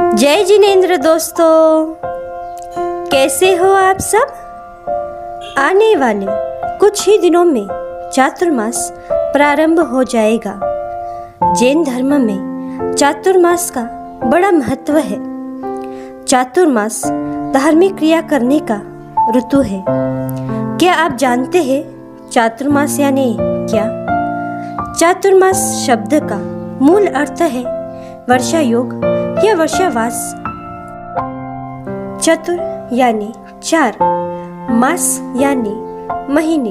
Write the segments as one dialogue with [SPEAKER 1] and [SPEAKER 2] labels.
[SPEAKER 1] जय जिनेंद्र दोस्तों, कैसे हो आप सब। आने वाले कुछ ही दिनों में चातुर्मास प्रारंभ हो जाएगा। जैन धर्म में चातुर्मास का बड़ा महत्व है। चातुर्मास धार्मिक क्रिया करने का ऋतु है। क्या आप जानते हैं चातुर्मास यानी क्या? चातुर्मास शब्द का मूल अर्थ है वर्षा योग या वर्षावास। चतुर यानी 4, मास यानी महीने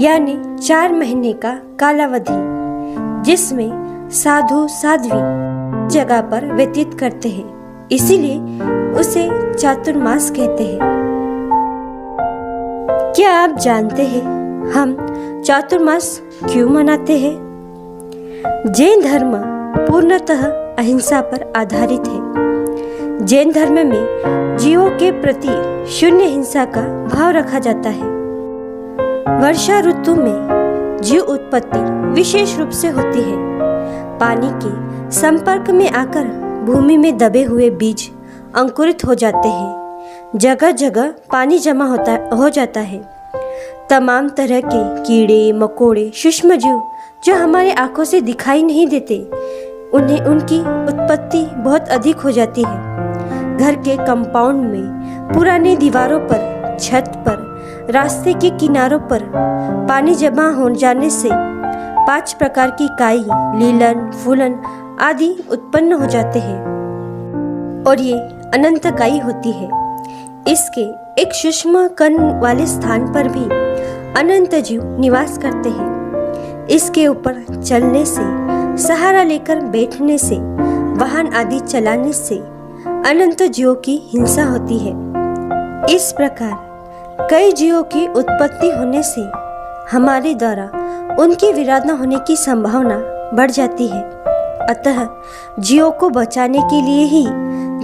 [SPEAKER 1] यानी 4 महीने का कालावधि, जिसमें साधु साध्वी जगह पर व्यतीत करते हैं, इसीलिए उसे चातुर्मास कहते हैं। क्या आप जानते हैं हम चातुर्मास क्यों मनाते हैं? जैन धर्म पूर्णतः अहिंसा पर आधारित है। जैन धर्म में जीवों के प्रति शून्य हिंसा का भाव रखा जाता है। वर्षा ऋतु में जीव उत्पत्ति विशेष रूप से होती है। पानी के संपर्क में आकर भूमि में दबे हुए बीज अंकुरित हो जाते हैं। जगह जगह पानी जमा हो जाता है। तमाम तरह के कीड़े मकोड़े सूक्ष्म जीव जो हमारे आंखों से दिखाई नहीं देते, उनकी उत्पत्ति बहुत अधिक हो जाती है। घर के कंपाउंड में, पुराने दीवारों पर, छत पर, रास्ते के किनारों पर पानी जमा हो जाने से 5 प्रकार की काई, लीलन, फूलन आदि उत्पन्न हो जाते हैं और ये अनंत काई होती है। इसके एक सूक्ष्म कण वाले स्थान पर भी अनंत जीव निवास करते हैं। इसके ऊपर चलने से, सहारा लेकर बैठने से, वाहन आदि चलाने से अनंत जीवों की हिंसा होती है। इस प्रकार कई जीवों की उत्पत्ति होने से हमारे द्वारा उनकी विराधना होने की संभावना बढ़ जाती है। अतः जीवों को बचाने के लिए ही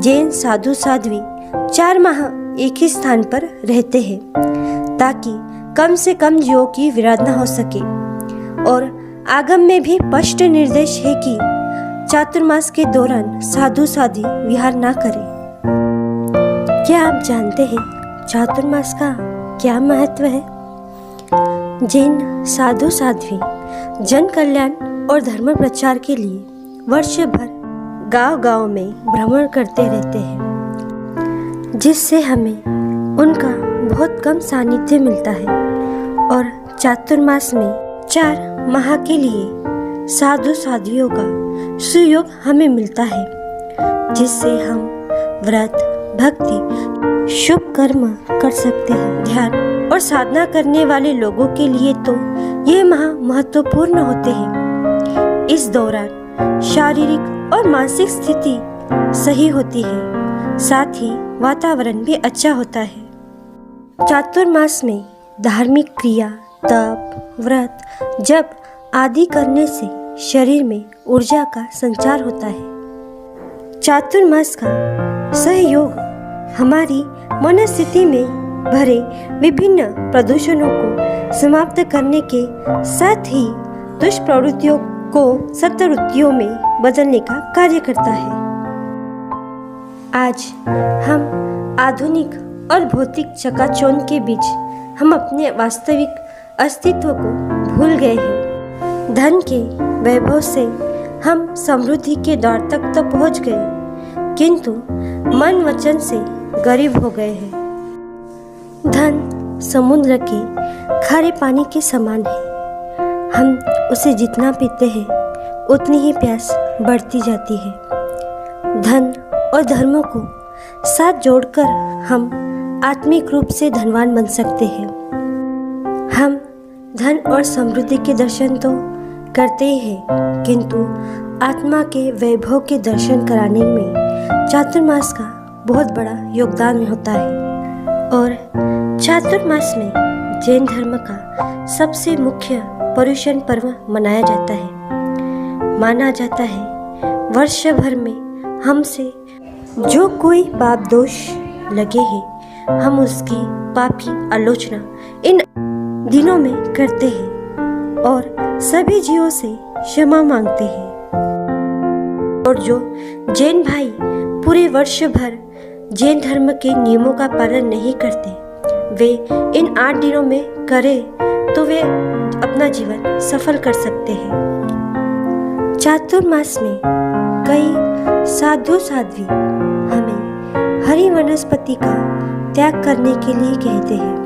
[SPEAKER 1] जैन साधु साध्वी 4 माह एक ही स्थान पर रहते हैं, ताकि कम से कम जीवों की विराधना हो सके। और आगम में भी स्पष्ट निर्देश है कि चातुर्मास के दौरान साधु साध्वी विहार ना करें। क्या आप जानते हैं चातुर्मास का क्या महत्व है? जैन साधु साध्वी जन कल्याण और धर्म प्रचार के लिए वर्ष भर गांव-गांव में भ्रमण करते रहते हैं, जिससे हमें उनका बहुत कम सानिध्य मिलता है। और चातुर्मास में 4 माह के लिए साधु साध्वियों का सुयोग हमें मिलता है, जिससे हम व्रत, भक्ति, शुभ कर्म कर सकते हैं। ध्यान और साधना करने वाले लोगों के लिए तो ये माह महत्वपूर्ण होते हैं। इस दौरान शारीरिक और मानसिक स्थिति सही होती है, साथ ही वातावरण भी अच्छा होता है। चातुर्मास में धार्मिक क्रिया, तप, व्रत, जप आदि करने से शरीर में ऊर्जा का संचार होता है। चातुर्मास का सहयोग हमारी मनस्थिति में भरे विभिन्न प्रदूषणों को समाप्त करने के साथ ही दुष्प्रवृत्तियों को सत्वृत्तियों में बदलने का कार्य करता है। आज हम आधुनिक और भौतिक चकाचौंध के बीच हम अपने वास्तविक अस्तित्व को भूल गए हैं। धन के वैभव से हम समृद्धि के द्वार तक तो पहुंच गए, किंतु मन वचन से गरीब हो गए हैं। धन समुद्र के खारे पानी के समान है। हम उसे जितना पीते हैं उतनी ही प्यास बढ़ती जाती है। धन और धर्म को साथ जोड़कर हम आत्मिक रूप से धनवान बन सकते हैं। हम धन और समृद्धि के दर्शन तो करते ही हैं, किंतु आत्मा के वैभव के दर्शन कराने में चातुर्मास का बहुत बड़ा योगदान होता है। और चातुर्मास में जैन धर्म का सबसे मुख्य पर्युषण पर्व मनाया जाता है। माना जाता है वर्ष भर में हमसे जो कोई पाप दोष लगे हैं, हम उसकी पापी आलोचना इन दिनों में करते हैं और सभी जीवों से क्षमा मांगते हैं। और जो जैन भाई पूरे वर्ष भर जैन धर्म के नियमों का पालन नहीं करते, वे इन 8 दिनों में करें तो वे अपना जीवन सफल कर सकते हैं। चातुर्मास में कई साधु साध्वी हमें हरी वनस्पति का त्याग करने के लिए कहते हैं।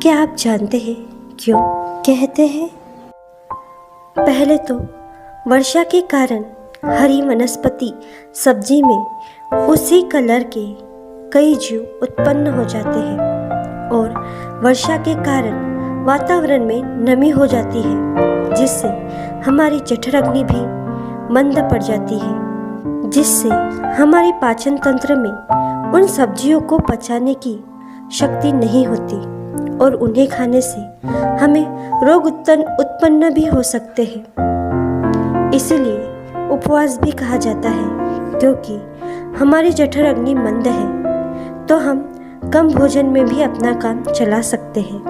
[SPEAKER 1] क्या आप जानते हैं क्यों कहते हैं? पहले तो वर्षा के कारण हरी वनस्पति सब्जी में उसी कलर के कई जीव उत्पन्न हो जाते हैं और वर्षा के कारण वातावरण में नमी हो जाती है, जिससे हमारी जठर अग्नि भी मंद पड़ जाती है, जिससे हमारे पाचन तंत्र में उन सब्जियों को पचाने की शक्ति नहीं होती और उन्हें खाने से हमें रोग उत्पन्न भी हो सकते हैं। इसलिए उपवास भी कहा जाता है, क्योंकि हमारी जठर अग्नि मंद है तो हम कम भोजन में भी अपना काम चला सकते हैं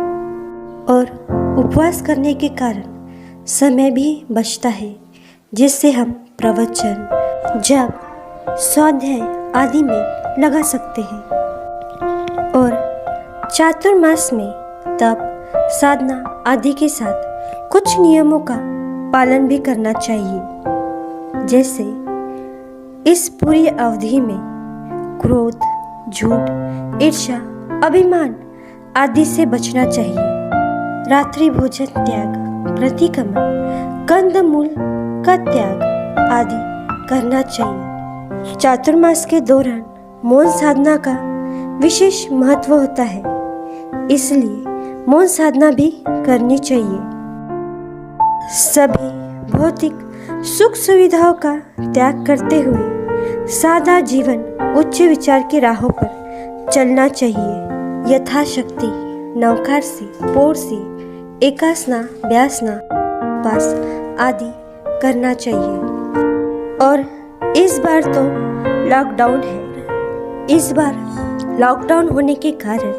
[SPEAKER 1] और उपवास करने के कारण समय भी बचता है, जिससे हम प्रवचन, जप, स्वाध्याय आदि में लगा सकते हैं। और चातुर्मास में तप, साधना आदि के साथ कुछ नियमों का पालन भी करना चाहिए, जैसे इस पूरी अवधि में क्रोध, झूठ, ईर्ष्या, अभिमान आदि से बचना चाहिए। रात्रि भोजन त्याग, प्रतिक्रमण, कंदमूल का त्याग आदि करना चाहिए। चातुर्मास के दौरान मौन साधना का विशेष महत्व होता है, इसलिए मौन साधना भी करनी चाहिए। सभी भौतिक सुख सुविधाओं का त्याग करते हुए सादा जीवन, उच्च विचार की राहों पर चलना चाहिए। यथाशक्ति नवकारसी, पौरसी, एकासना, व्यासना, पास आदि करना चाहिए। और इस बार तो लॉकडाउन है। इस बार लॉकडाउन होने के कारण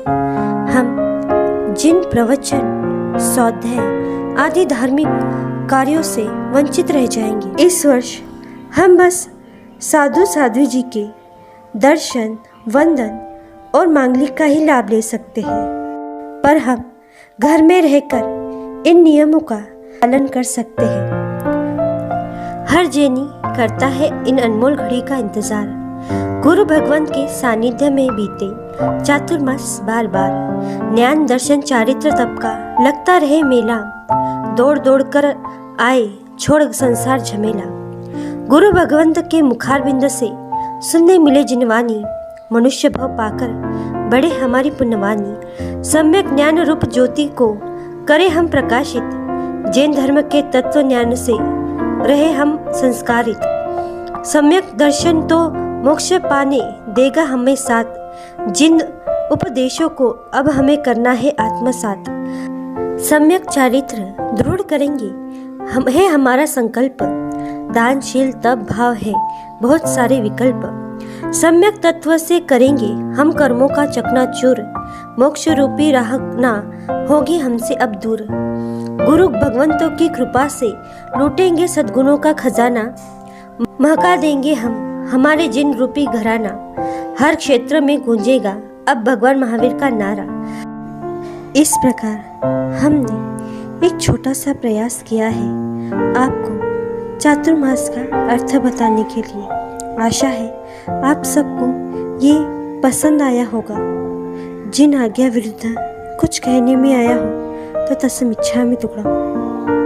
[SPEAKER 1] हम जिन प्रवचन, स्वाध्याय आदि धार्मिक कार्यों से वंचित रह जाएंगे। इस वर्ष हम बस साधु साध्वी जी के दर्शन, वंदन और मांगलिक का ही लाभ ले सकते हैं, पर हम घर में रहकर इन नियमों का पालन कर सकते हैं। हर जैनी करता है इन अनमोल घड़ी का इंतजार। गुरु भगवंत के सानिध्य में बीते चातुर्मास बार बार ज्ञान, दर्शन, चारित्र, तप का लगता रहे मेला। दौड़ दौड़ कर आए छोड़ संसार झमेला। गुरु भगवंत के मुखारबिंद से सुनने मिले जिनवानी, मनुष्य भव पाकर बढ़े हमारी पुण्यवानी। सम्यक ज्ञान रूप ज्योति को करे हम प्रकाशित, जैन धर्म के तत्व ज्ञान से रहे हम संस्कारित। सम्यक दर्शन तो मोक्ष पाने देगा हमें साथ, जिन उपदेशों को अब हमें करना है आत्मसात। सम्यक चारित्र दृढ़ करेंगे हम है हमारा संकल्प, दानशील तप भाव है बहुत सारे विकल्प। सम्यक तत्व से करेंगे हम कर्मों का चकनाचूर, मोक्ष रूपी राह ना होगी हमसे अब दूर। गुरु भगवंतों की कृपा से लूटेंगे सद्गुणों का खजाना, महका देंगे हम हमारे जिन रूपी घराना। हर क्षेत्र में गूंजेगा अब भगवान महावीर का नारा। इस प्रकार हमने एक छोटा सा प्रयास किया है आपको चातुर्मास का अर्थ बताने के लिए। आशा है आप सबको ये पसंद आया होगा। जिन आज्ञा विरुद्ध कुछ कहने में आया हो तो तस्मिच्छामि तुभ्यम्।